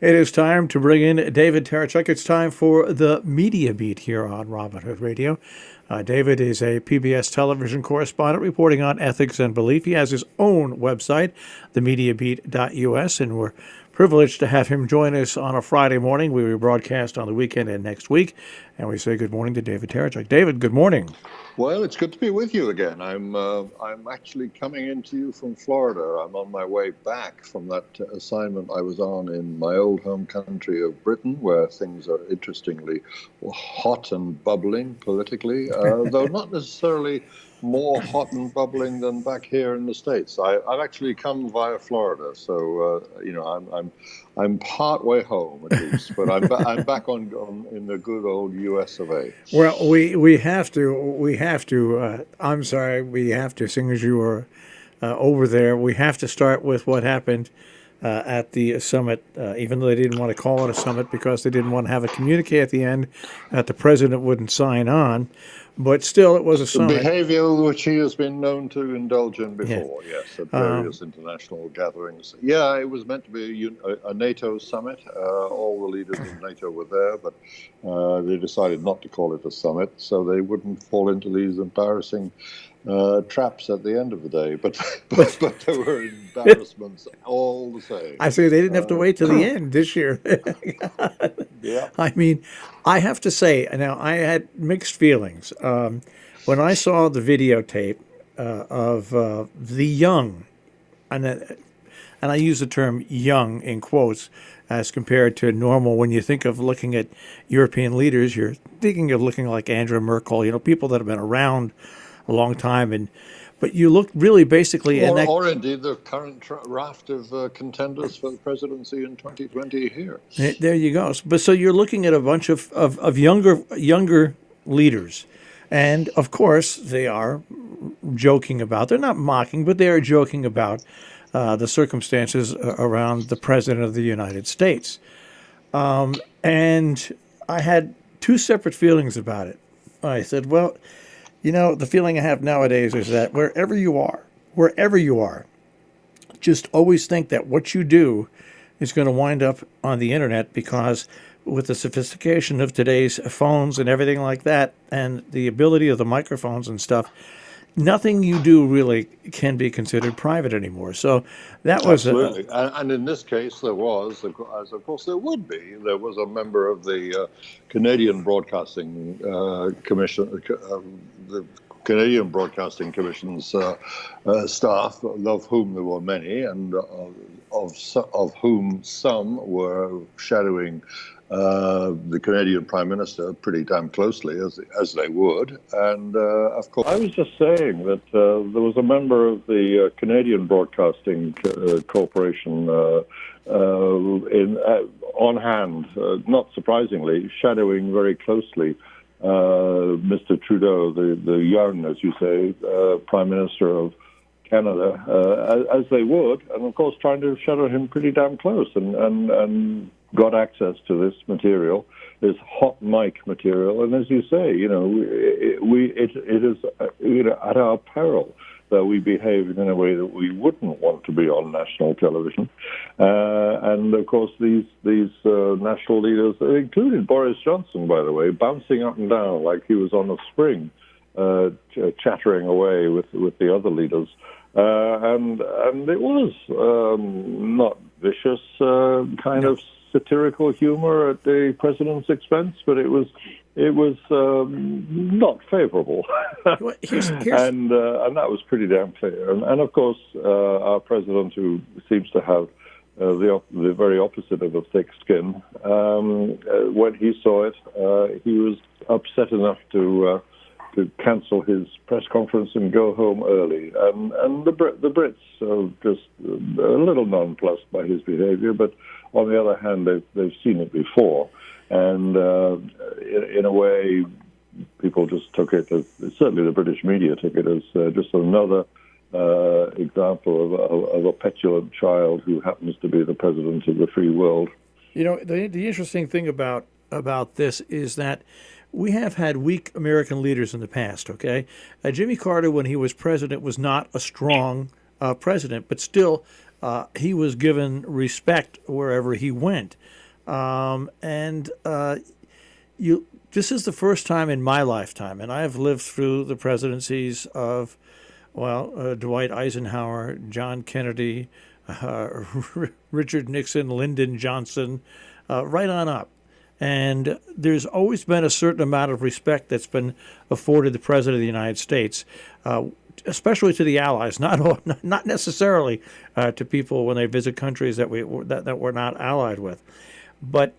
It is time to bring in David Tereshchuk. It's time for the Media Beat here on Robin Hood Radio. David is a PBS television correspondent reporting on ethics and belief. He has his own website, themediabeat.us, and we're privileged to have him join us on a Friday morning. We rebroadcast on the weekend and next week, and we say good morning to David Tereshchuk. David, good morning. Well, it's good to be with you again. I'm actually coming into you from Florida. I'm on my way back from that assignment I was on in my old home country of Britain, where things are interestingly hot and bubbling politically, though not necessarily more hot and bubbling than back here in the States. I've actually come via Florida, so I'm part way home at least, but I'm back on in the good old U.S. of A. Well, we have to. I'm sorry, we have to. Seeing as you were over there, we have to start with what happened at the summit. Even though they didn't want to call it a summit because they didn't want to have a communique at the end that the president wouldn't sign on. But still, it was a summit. The behavior which he has been known to indulge in before, yes, at various international gatherings. Yeah, it was meant to be a NATO summit. All the leaders of NATO were there, but they decided not to call it a summit, so they wouldn't fall into these embarrassing traps at the end of the day. But there were embarrassments all the same. I say they didn't have to wait till the end this year. Yeah. I mean, I have to say, now I had mixed feelings. When I saw the videotape of the young, and I use the term young in quotes, as compared to normal, when you think of looking at European leaders, you're thinking of looking like Angela Merkel, people that have been around a long time, but you look really basically... Or indeed the current raft of contenders for the presidency in 2020 here. There you go. But so you're looking at a bunch of younger leaders. And, of course, they are joking about, they're not mocking, but they are joking about the circumstances around the President of the United States. And I had two separate feelings about it. I said, well... the feeling I have nowadays is that wherever you are, just always think that what you do is going to wind up on the internet, because with the sophistication of today's phones and everything like that, and the ability of the microphones and stuff, nothing you do really can be considered private anymore. So that was... Absolutely. And in this case, there was, as of course there would be, there was a member of the Canadian Broadcasting Commission, the Canadian Broadcasting Commission's staff, of whom there were many, and of whom some were shadowing the Canadian Prime Minister pretty damn closely, as they would. And, of course, I was just saying that there was a member of the Canadian Broadcasting Corporation on hand, not surprisingly, shadowing very closely Mr. Trudeau, the young, as you say, Prime Minister of Canada, as they would, and, of course, trying to shadow him pretty damn close, and got access to this material, this hot mic material, and as you say, it is at our peril that we behave in a way that we wouldn't want to be on national television, and of course these national leaders, including Boris Johnson, by the way, bouncing up and down like he was on a spring, chattering away with the other leaders, and it was not vicious kind of satirical humor at the president's expense, but it was not favorable, and that was pretty damn clear. And of course, our president, who seems to have the very opposite of a thick skin, when he saw it, he was upset enough to cancel his press conference and go home early. And the Brits are just a little nonplussed by his behavior, but on the other hand, they've seen it before. And in a way, people just took it as, certainly the British media took it as just another example of a petulant child who happens to be the president of the free world. The interesting thing about this is that we have had weak American leaders in the past, okay? Jimmy Carter, when he was president, was not a strong president, but still he was given respect wherever he went. This is the first time in my lifetime, and I've lived through the presidencies of, Dwight Eisenhower, John Kennedy, Richard Nixon, Lyndon Johnson, right on up. And there's always been a certain amount of respect that's been afforded the President of the United States, especially to the allies, not necessarily to people when they visit countries that we're not allied with. But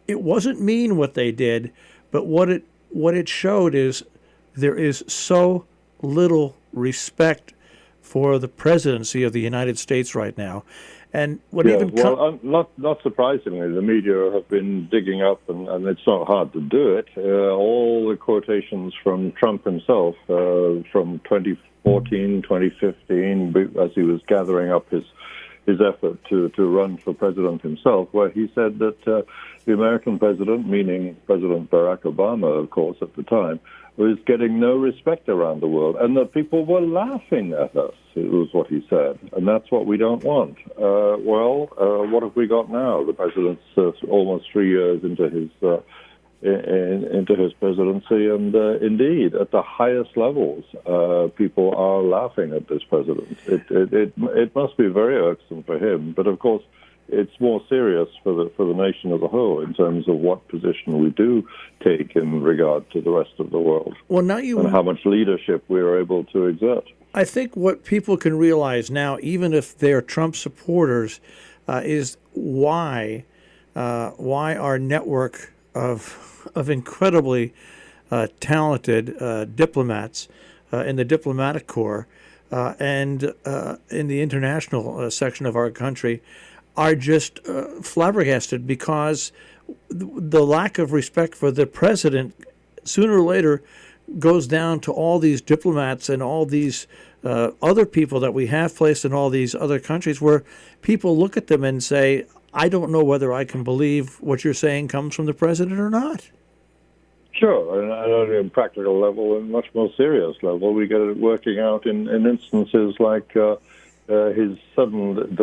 it wasn't mean what they did, but what it showed is there is so little respect for the presidency of the United States right now. And not surprisingly, the media have been digging up, and it's not hard to do it, all the quotations from Trump himself from 2014, 2015, as he was gathering up his effort to run for president himself, where he said that the American president, meaning President Barack Obama, of course, at the time, was getting no respect around the world, and that people were laughing at us. It was what he said, and that's what we don't want. What have we got now? The president's almost 3 years into his presidency, and indeed, at the highest levels, people are laughing at this president. It must be very irksome for him, but of course, it's more serious for the nation as a whole in terms of what position we do take in regard to the rest of the world. And how much leadership we are able to exert. I think what people can realize now, even if they're Trump supporters, is why our network of incredibly talented diplomats in the diplomatic corps and in the international section of our country are just flabbergasted, because the lack of respect for the president sooner or later goes down to all these diplomats and all these other people that we have placed in all these other countries, where people look at them and say, I don't know whether I can believe what you're saying comes from the president or not. Sure, and on a practical level and much more serious level, we get it working out in instances like the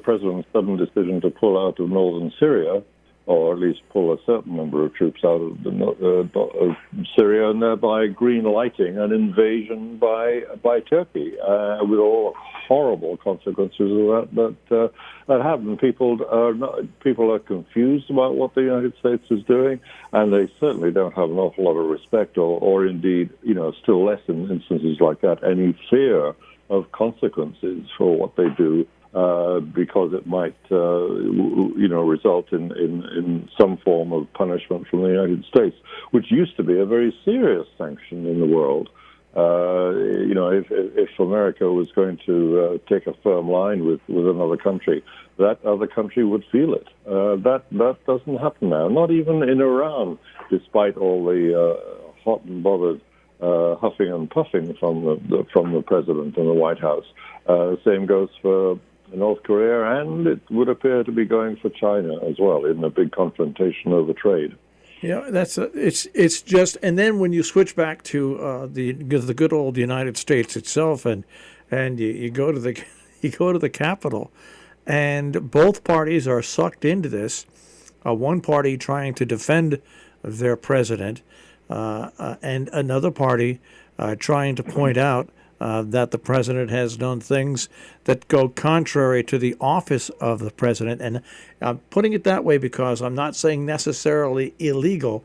president's sudden decision to pull out of northern Syria, or at least pull a certain number of troops out of Syria, and thereby green-lighting an invasion by Turkey, with all horrible consequences of that happened. People are confused about what the United States is doing, and they certainly don't have an awful lot of respect, or indeed, still less in instances like that, any fear of consequences for what they do. Because it might, result in some form of punishment from the United States, which used to be a very serious sanction in the world. If America was going to take a firm line with another country, that other country would feel it. That doesn't happen now, not even in Iran, despite all the hot and bothered huffing and puffing from the president and the White House. Same goes for North Korea, and it would appear to be going for China as well in a big confrontation over trade. It's just, and then when you switch back to the good old United States itself, and you go to the Capitol, and both parties are sucked into this. One party trying to defend their president, and another party trying to point out that the president has done things that go contrary to the office of the president. And I'm putting it that way because I'm not saying necessarily illegal,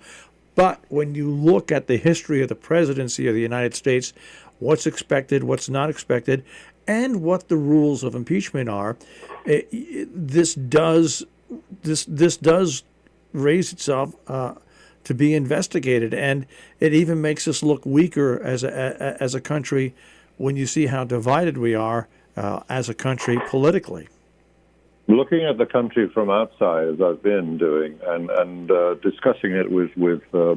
but when you look at the history of the presidency of the United States, what's expected, what's not expected, and what the rules of impeachment are, this does raise itself to be investigated, and it even makes us look weaker as a country when you see how divided we are as a country politically. Looking at the country from outside, as I've been doing, and discussing it with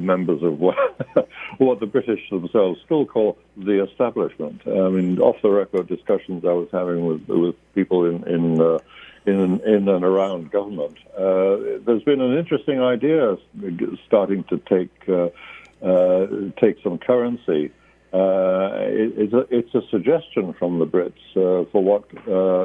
members of what the British themselves still call the establishment. I mean, off-the-record discussions I was having with people in and around government. There's been an interesting idea starting to take some currency. It's a suggestion from the Brits for what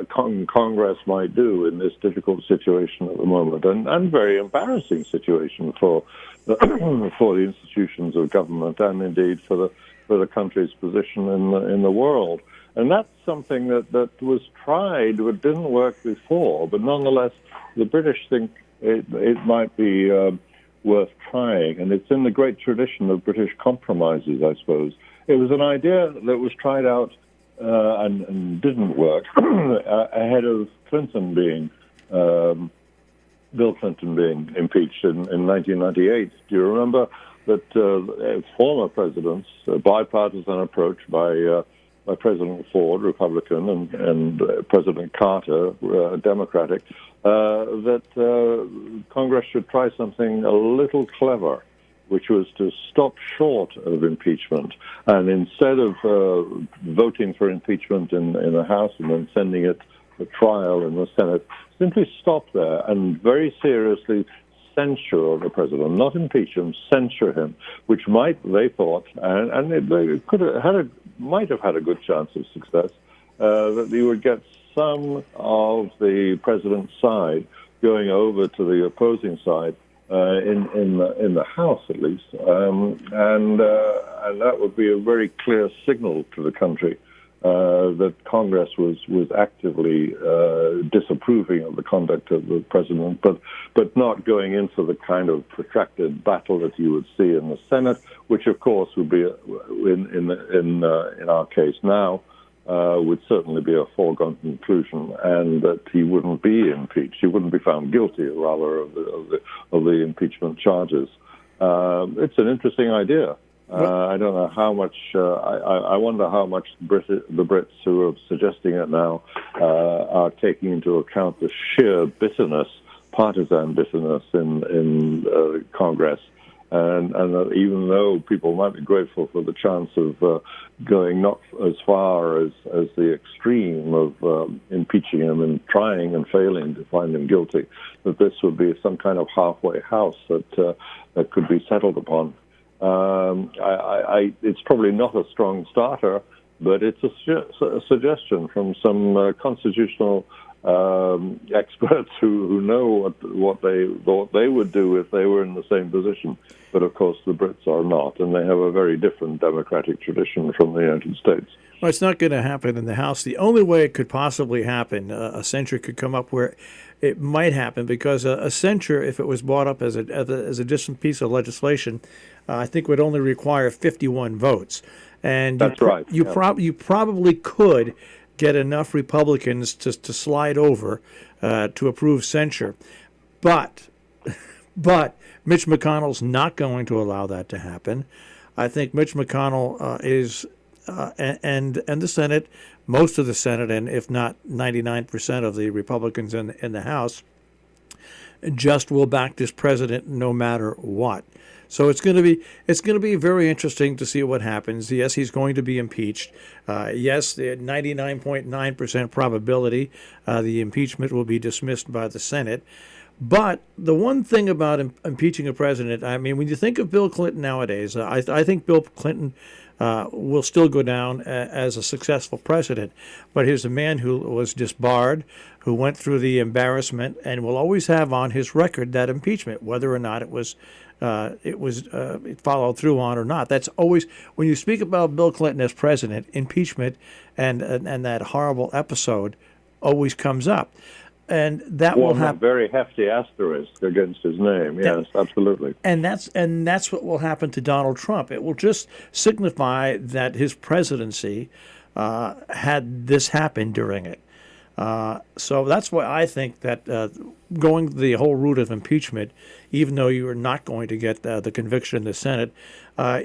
Congress might do in this difficult situation at the moment, and very embarrassing situation for for the institutions of government, and indeed for the country's position in the world. And that's something that was tried but didn't work before. But nonetheless, the British think it might be worth trying, and it's in the great tradition of British compromises, I suppose. It was an idea that was tried out and didn't work ahead of Clinton being Bill Clinton being impeached in 1998. Do you remember that former presidents, a bipartisan approach by President Ford, Republican, and President Carter, Democratic, that Congress should try something a little clever, which was to stop short of impeachment. And instead of voting for impeachment in the House and then sending it to trial in the Senate, simply stop there and very seriously censure the president, not impeach him, censure him, which might, they thought, and they could have might have had a good chance of success, that you would get some of the president's side going over to the opposing side in the House, at least, and that would be a very clear signal to the country that Congress was actively disapproving of the conduct of the president, but not going into the kind of protracted battle that you would see in the Senate, which of course would be in our case now would certainly be a foregone conclusion, and that he wouldn't be impeached. He wouldn't be found guilty, rather, of the impeachment charges. It's an interesting idea. I don't know how much. I wonder how much the Brits who are suggesting it now are taking into account the sheer bitterness, partisan bitterness in Congress, and even though people might be grateful for the chance of going not as far as the extreme of impeaching him and trying and failing to find him guilty, that this would be some kind of halfway house that could be settled upon. It's probably not a strong starter, but it's a suggestion from some constitutional experts who know what they would do if they were in the same position. But of course, the Brits are not, and they have a very different democratic tradition from the United States. Well, it's not going to happen in the House. The only way it could possibly happen, a censure could come up where it might happen, because a censure, if it was brought up as a distant piece of legislation, I think would only require 51 votes. And that's right. You probably could get enough Republicans to slide over to approve censure, but Mitch McConnell's not going to allow that to happen. I think Mitch McConnell is. And the Senate, most of the Senate, and if not 99% of the Republicans in the House, just will back this president no matter what. So it's going to be very interesting to see what happens. Yes, he's going to be impeached. Yes, the 99.9% probability the impeachment will be dismissed by the Senate. But the one thing about impeaching a president, I mean, when you think of Bill Clinton nowadays, I think Bill Clinton will still go down as a successful president. But here's a man who was disbarred, who went through the embarrassment, and will always have on his record that impeachment, whether or not it was followed through on or not. That's always, when you speak about Bill Clinton as president, impeachment and that horrible episode always comes up. And that will have a very hefty asterisk against his name. Yes, absolutely. And that's what will happen to Donald Trump. It will just signify that his presidency had this happen during it. So that's why I think that going the whole route of impeachment, even though you are not going to get the conviction in the Senate,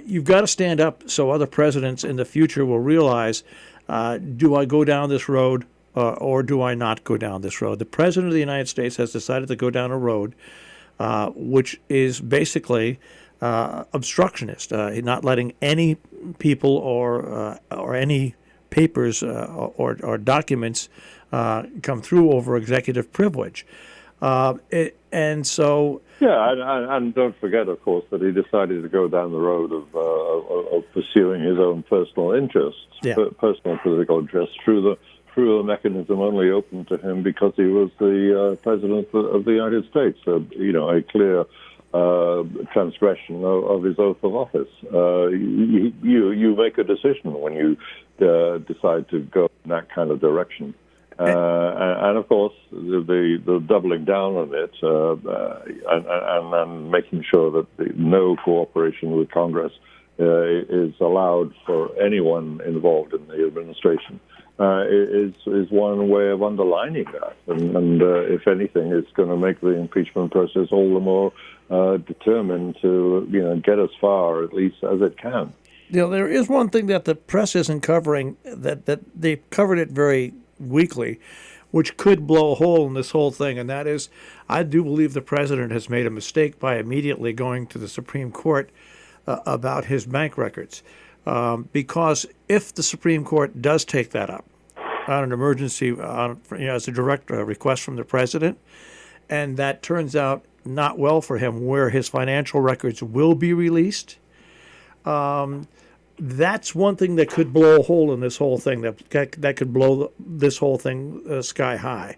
you've got to stand up so other presidents in the future will realize, do I go down this road? Or do I not go down this road? The President of the United States has decided to go down a road which is basically obstructionist, not letting any people or any papers or documents come through over executive privilege. And so Yeah, and don't forget, of course, that he decided to go down the road of pursuing his own personal interests, personal political interests, through the mechanism only open to him because he was the president of the United States. A clear transgression of his oath of office. You make a decision when you decide to go in that kind of direction. And of course, the doubling down on it and making sure that no cooperation with Congress is allowed for anyone involved in the administration is one way of underlining that. And if anything, it's going to make the impeachment process all the more determined to get as far, at least, as it can. There is one thing that the press isn't covering, that they covered it very weakly, which could blow a hole in this whole thing, and that is, I do believe the president has made a mistake by immediately going to the Supreme Court about his bank records, because if the Supreme Court does take that up on an emergency, as a direct request from the president, and that turns out not well for him, where his financial records will be released, that's one thing that could blow a hole in this whole thing, that could blow this whole thing sky high.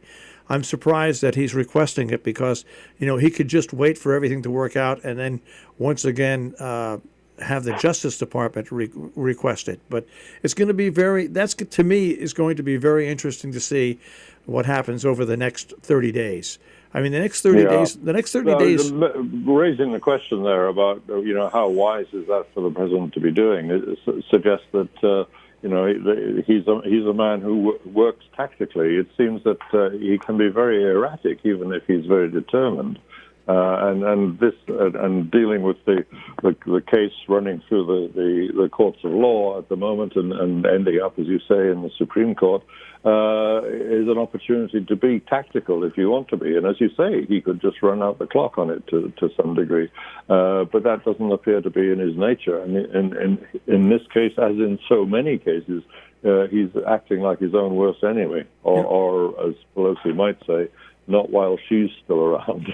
I'm surprised that he's requesting it because, he could just wait for everything to work out and then once again have the Justice Department request it. But it's going to be to me, is going to be very interesting to see what happens over the next 30 days. I mean, the next 30 days. Raising the question there about how wise is that for the president to be doing, it suggests that he's a man who works tactically. It seems that he can be very erratic, even if he's very determined. And dealing with the case running through the courts of law at the moment and ending up, as you say, in the Supreme Court, is an opportunity to be tactical if you want to be. And as you say, he could just run out the clock on it to some degree. But that doesn't appear to be in his nature. And in this case, as in so many cases, he's acting like his own worst enemy, or as Pelosi might say, not while she's still around.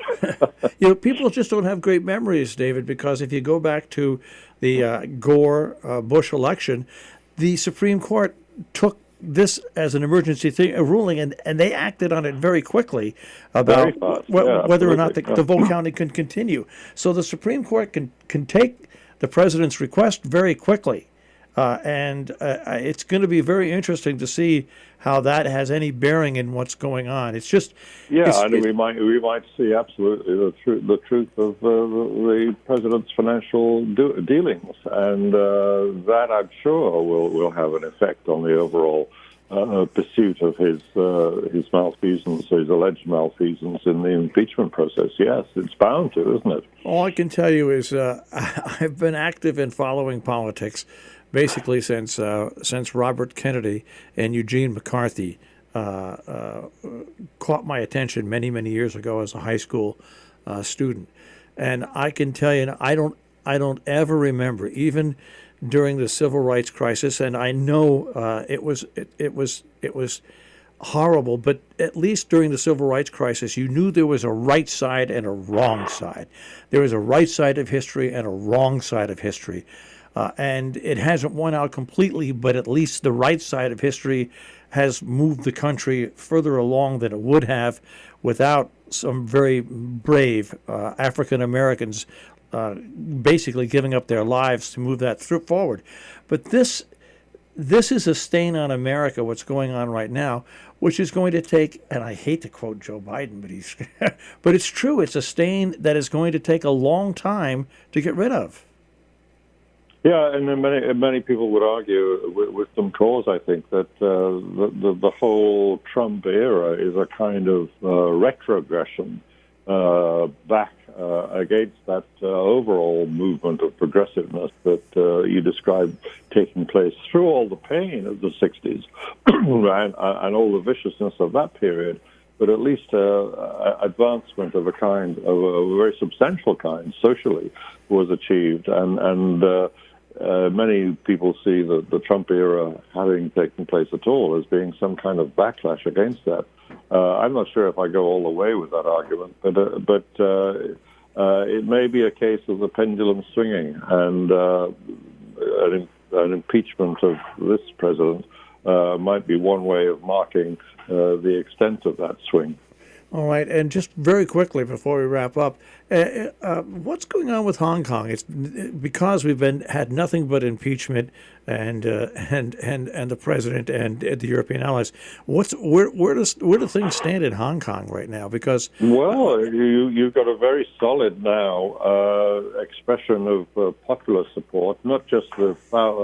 People just don't have great memories, David, because if you go back to the Gore-Bush election, the Supreme Court took this as an emergency ruling, and they acted on it very quickly about whether or not the vote counting can continue. So the Supreme Court can take the president's request very quickly. And it's going to be very interesting to see how that has any bearing in what's going on. It's just we might see absolutely the truth of the president's financial dealings, and that I'm sure will have an effect on the overall pursuit of his malfeasance, his alleged malfeasance in the impeachment process. Yes, it's bound to, isn't it? All I can tell you is I've been active in following politics basically since Robert Kennedy and Eugene McCarthy caught my attention many, many years ago as a high school student. And I can tell you, I don't ever remember, even during the civil rights crisis, and I know it was horrible, but at least during the civil rights crisis, you knew there was a right side and a wrong side. There was a right side of history and a wrong side of history. And it hasn't won out completely, but at least the right side of history has moved the country further along than it would have without some very brave African Americans basically giving up their lives to move that forward. But this is a stain on America, what's going on right now, which is going to take, and I hate to quote Joe Biden, but it's true, it's a stain that is going to take a long time to get rid of. Yeah, and many people would argue, with some cause, I think, that the whole Trump era is a kind of retrogression back against that overall movement of progressiveness that you described taking place through all the pain of the 60s and all the viciousness of that period. But at least advancement of a very substantial kind, socially, was achieved, and many people see the Trump era having taken place at all as being some kind of backlash against that. I'm not sure if I go all the way with that argument, but it may be a case of the pendulum swinging, and an impeachment of this president might be one way of marking the extent of that swing. All right, and just very quickly before we wrap up, what's going on with Hong Kong? It's because we've had nothing but impeachment and the president and the European allies. Where do things stand in Hong Kong right now? Because you've got a very solid now expression of popular support, not just the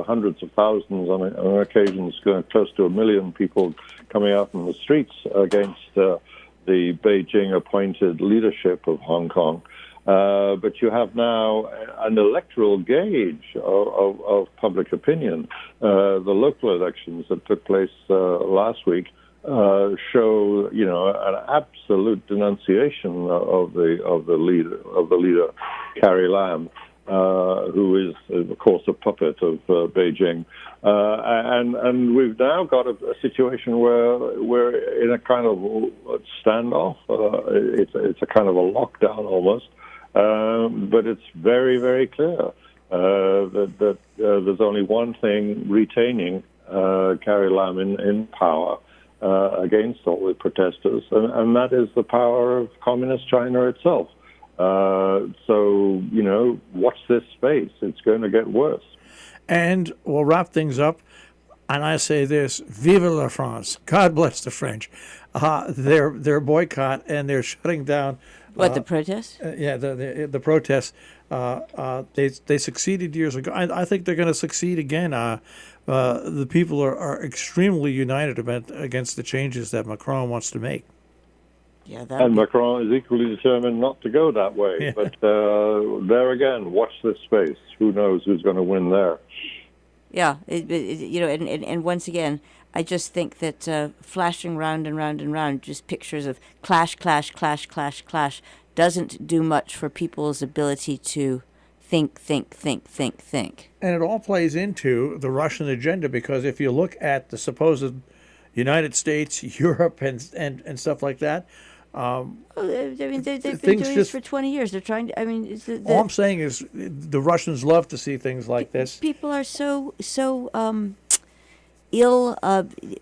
hundreds of thousands on occasions, close to 1 million people coming out in the streets against the Beijing-appointed leadership of Hong Kong. But you have now an electoral gauge of public opinion. The local elections that took place last week show, an absolute denunciation of the leader, Carrie Lam, who is, of course, a puppet of Beijing. And we've now got a situation where we're in a kind of standoff. It's a kind of a lockdown almost. But it's very, very clear that there's only one thing retaining Carrie Lam in power against all the protesters, and that is the power of Communist China itself. So, watch this space. It's going to get worse. And we'll wrap things up. And I say this, Vive la France. God bless the French. Their boycott and they're shutting down. The protests? The protests. They succeeded years ago. I think they're going to succeed again. The people are extremely united against the changes that Macron wants to make. Yeah, and Macron is equally determined not to go that way. Yeah. But there again, watch this space. Who knows who's going to win there? Yeah, and once again, I just think that flashing round and round and round, just pictures of clash, doesn't do much for people's ability to think. And it all plays into the Russian agenda, because if you look at the supposed United States, Europe, and stuff like that, they've been doing this for 20 years. They're trying to. All I'm saying is the Russians love to see things like this. People are so ill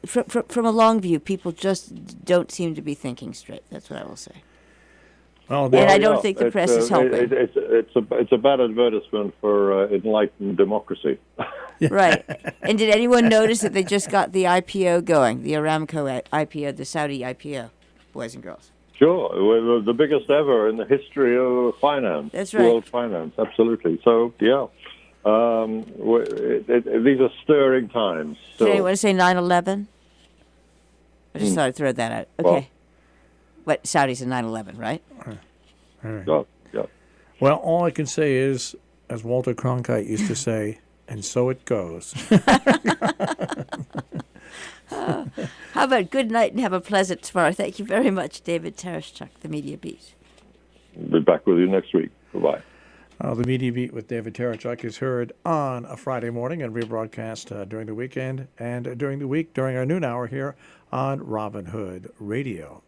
from a long view. People just don't seem to be thinking straight. That's what I will say. And I don't think the press is helping. It's a bad advertisement for enlightened democracy. Right. And did anyone notice that they just got the IPO going, the Aramco IPO, the Saudi IPO, boys and girls? Sure. We're the biggest ever in the history of finance. That's right. World finance, absolutely. So, yeah. These are stirring times. Did anyone say 9/11? I just thought I'd throw that out. Okay. What, Saudis in 9/11, right? All right. Yeah. Well, all I can say is, as Walter Cronkite used to say, and so it goes. How about good night and have a pleasant tomorrow? Thank you very much, David Tereshchuk, the Media Beat. We'll be back with you next week. Bye-bye. The Media Beat with David Tereshchuk is heard on a Friday morning and rebroadcast during the weekend and during the week during our noon hour here on Robin Hood Radio.